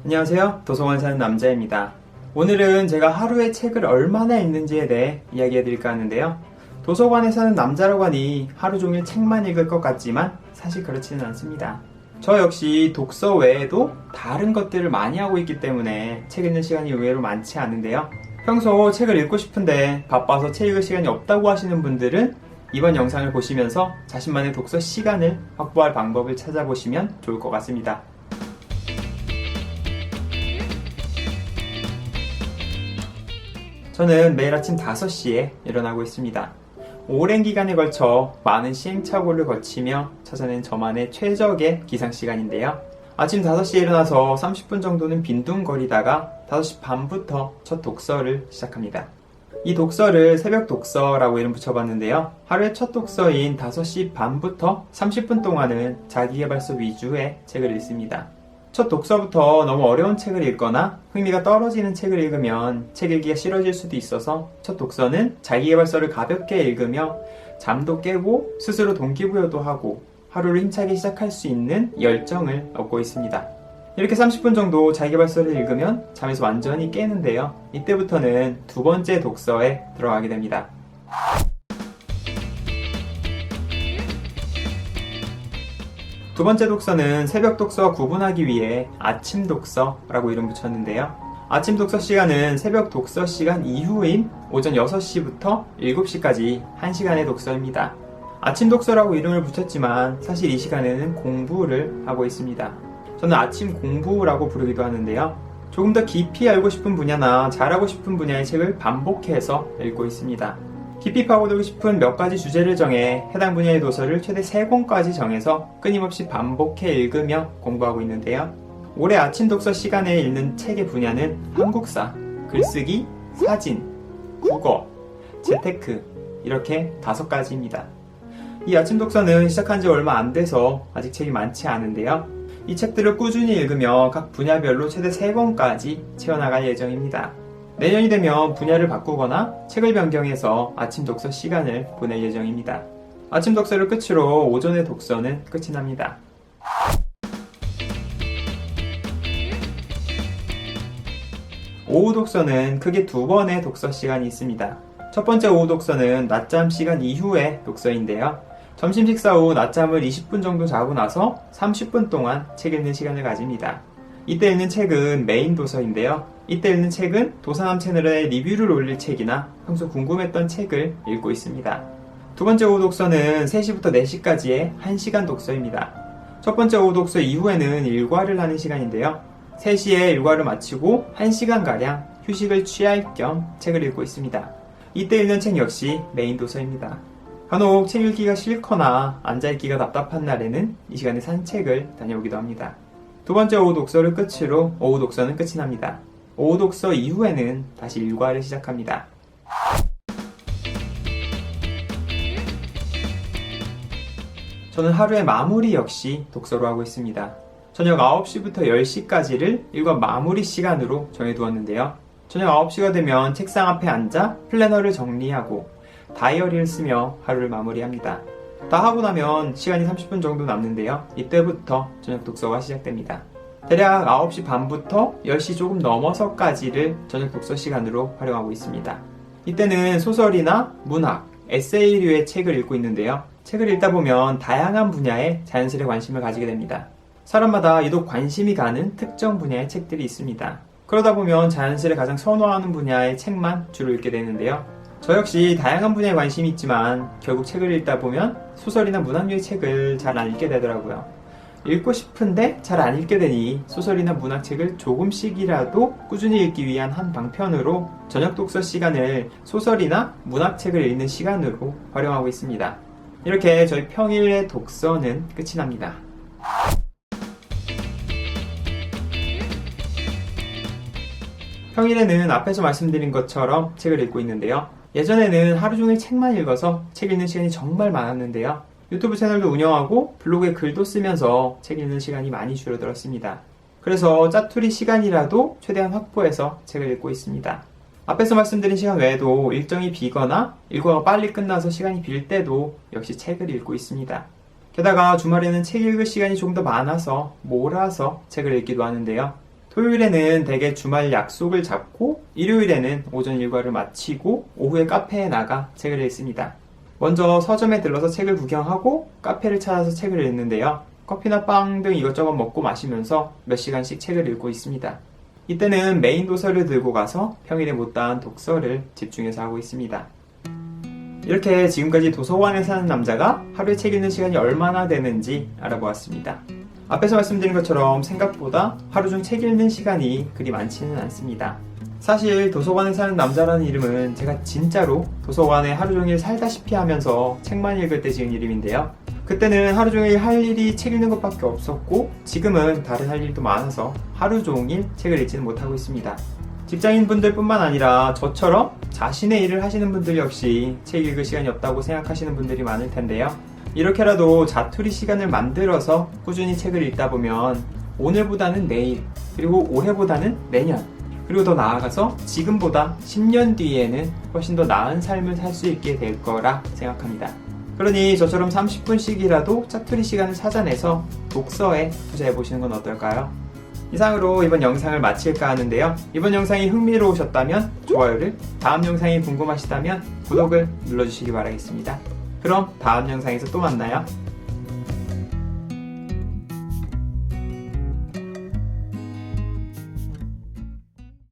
안녕하세요. 도서관 사는 남자입니다. 오늘은 제가 하루에 책을 얼마나 읽는지에 대해 이야기해 드릴까 하는데요. 도서관에 사는 남자라고 하니 하루 종일 책만 읽을 것 같지만 사실 그렇지는 않습니다. 저 역시 독서 외에도 다른 것들을 많이 하고 있기 때문에 책 읽는 시간이 의외로 많지 않은데요. 평소 책을 읽고 싶은데 바빠서 책 읽을 시간이 없다고 하시는 분들은 이번 영상을 보시면서 자신만의 독서 시간을 확보할 방법을 찾아보시면 좋을 것 같습니다. 저는 매일 아침 5시에 일어나고 있습니다. 오랜 기간에 걸쳐 많은 시행착오를 거치며 찾아낸 저만의 최적의 기상시간인데요. 아침 5시에 일어나서 30분 정도는 빈둥거리다가 5시 반부터 첫 독서를 시작합니다. 이 독서를 새벽 독서라고 이름 붙여봤는데요. 하루의 첫 독서인 5시 반부터 30분 동안은 자기계발서 위주의 책을 읽습니다. 첫 독서부터 너무 어려운 책을 읽거나 흥미가 떨어지는 책을 읽으면 책 읽기가 싫어질 수도 있어서 첫 독서는 자기계발서를 가볍게 읽으며 잠도 깨고 스스로 동기부여도 하고 하루를 힘차게 시작할 수 있는 열정을 얻고 있습니다. 이렇게 30분 정도 자기계발서를 읽으면 잠에서 완전히 깨는데요. 이때부터는 두 번째 독서에 들어가게 됩니다. 두 번째 독서는 새벽 독서와 구분하기 위해 아침 독서라고 이름 붙였는데요. 아침 독서 시간은 새벽 독서 시간 이후인 오전 6시부터 7시까지 1시간의 독서입니다. 아침 독서라고 이름을 붙였지만 사실 이 시간에는 공부를 하고 있습니다. 저는 아침 공부라고 부르기도 하는데요. 조금 더 깊이 알고 싶은 분야나 잘하고 싶은 분야의 책을 반복해서 읽고 있습니다. 깊이 파고들고 싶은 몇 가지 주제를 정해 해당 분야의 도서를 최대 3권까지 정해서 끊임없이 반복해 읽으며 공부하고 있는데요. 올해 아침 독서 시간에 읽는 책의 분야는 한국사, 글쓰기, 사진, 국어, 재테크 이렇게 5가지입니다. 이 아침 독서는 시작한 지 얼마 안 돼서 아직 책이 많지 않은데요. 이 책들을 꾸준히 읽으며 각 분야별로 최대 3권까지 채워나갈 예정입니다. 내년이 되면 분야를 바꾸거나 책을 변경해서 아침 독서 시간을 보낼 예정입니다. 아침 독서를 끝으로 오전의 독서는 끝이 납니다. 오후 독서는 크게 2번의 독서 시간이 있습니다. 첫 번째 오후 독서는 낮잠 시간 이후의 독서인데요. 점심 식사 후 낮잠을 20분 정도 자고 나서 30분 동안 책 읽는 시간을 가집니다. 이때 읽는 책은 메인 도서인데요. 이때 읽는 책은 도서남 채널에 리뷰를 올릴 책이나 평소 궁금했던 책을 읽고 있습니다. 두 번째 오후 독서는 3시부터 4시까지의 1시간 독서입니다. 첫 번째 오후 독서 이후에는 일과를 하는 시간인데요. 3시에 일과를 마치고 1시간가량 휴식을 취할 겸 책을 읽고 있습니다. 이때 읽는 책 역시 메인 도서입니다. 간혹 책 읽기가 싫거나 앉아있기가 답답한 날에는 이 시간에 산책을 다녀오기도 합니다. 두 번째 오후 독서를 끝으로 오후 독서는 끝이 납니다. 오후 독서 이후에는 다시 일과를 시작합니다. 저는 하루의 마무리 역시 독서로 하고 있습니다. 저녁 9시부터 10시까지를 일과 마무리 시간으로 정해두었는데요. 저녁 9시가 되면 책상 앞에 앉아 플래너를 정리하고 다이어리를 쓰며 하루를 마무리합니다. 다 하고 나면 시간이 30분 정도 남는데요. 이때부터 저녁 독서가 시작됩니다. 대략 9시 반부터 10시 조금 넘어서까지를 저녁 독서 시간으로 활용하고 있습니다. 이때는 소설이나 문학, 에세이류의 책을 읽고 있는데요. 책을 읽다 보면 다양한 분야에 자연스레 관심을 가지게 됩니다. 사람마다 유독 관심이 가는 특정 분야의 책들이 있습니다. 그러다 보면 자연스레 가장 선호하는 분야의 책만 주로 읽게 되는데요. 저 역시 다양한 분야에 관심이 있지만 결국 책을 읽다 보면 소설이나 문학류의 책을 잘 안 읽게 되더라고요. 읽고 싶은데 잘 안 읽게 되니 소설이나 문학책을 조금씩이라도 꾸준히 읽기 위한 한 방편으로 저녁 독서 시간을 소설이나 문학책을 읽는 시간으로 활용하고 있습니다. 이렇게 저희 평일의 독서는 끝이 납니다. 평일에는 앞에서 말씀드린 것처럼 책을 읽고 있는데요. 예전에는 하루 종일 책만 읽어서 책 읽는 시간이 정말 많았는데요. 유튜브 채널도 운영하고 블로그에 글도 쓰면서 책 읽는 시간이 많이 줄어들었습니다. 그래서 짜투리 시간이라도 최대한 확보해서 책을 읽고 있습니다. 앞에서 말씀드린 시간 외에도 일정이 비거나 일과가 빨리 끝나서 시간이 빌 때도 역시 책을 읽고 있습니다. 게다가 주말에는 책 읽을 시간이 좀 더 많아서 몰아서 책을 읽기도 하는데요. 토요일에는 대개 주말 약속을 잡고 일요일에는 오전 일과를 마치고 오후에 카페에 나가 책을 읽습니다. 먼저 서점에 들러서 책을 구경하고 카페를 찾아서 책을 읽는데요. 커피나 빵 등 이것저것 먹고 마시면서 몇 시간씩 책을 읽고 있습니다. 이때는 메인 도서를 들고 가서 평일에 못다한 독서를 집중해서 하고 있습니다. 이렇게 지금까지 도서관에 사는 남자가 하루에 책 읽는 시간이 얼마나 되는지 알아보았습니다. 앞에서 말씀드린 것처럼 생각보다 하루 중 책 읽는 시간이 그리 많지는 않습니다. 사실 도서관에 사는 남자라는 이름은 제가 진짜로 도서관에 하루 종일 살다시피 하면서 책만 읽을 때 지은 이름인데요. 그때는 하루 종일 할 일이 책 읽는 것밖에 없었고 지금은 다른 할 일도 많아서 하루 종일 책을 읽지는 못하고 있습니다. 직장인분들 뿐만 아니라 저처럼 자신의 일을 하시는 분들 역시 책 읽을 시간이 없다고 생각하시는 분들이 많을 텐데요. 이렇게라도 자투리 시간을 만들어서 꾸준히 책을 읽다 보면 오늘보다는 내일, 그리고 올해보다는 내년, 그리고 더 나아가서 지금보다 10년 뒤에는 훨씬 더 나은 삶을 살 수 있게 될 거라 생각합니다. 그러니 저처럼 30분씩이라도 짜투리 시간을 찾아내서 독서에 투자해보시는 건 어떨까요? 이상으로 이번 영상을 마칠까 하는데요. 이번 영상이 흥미로우셨다면 좋아요를, 다음 영상이 궁금하시다면 구독을 눌러주시기 바라겠습니다. 그럼 다음 영상에서 또 만나요.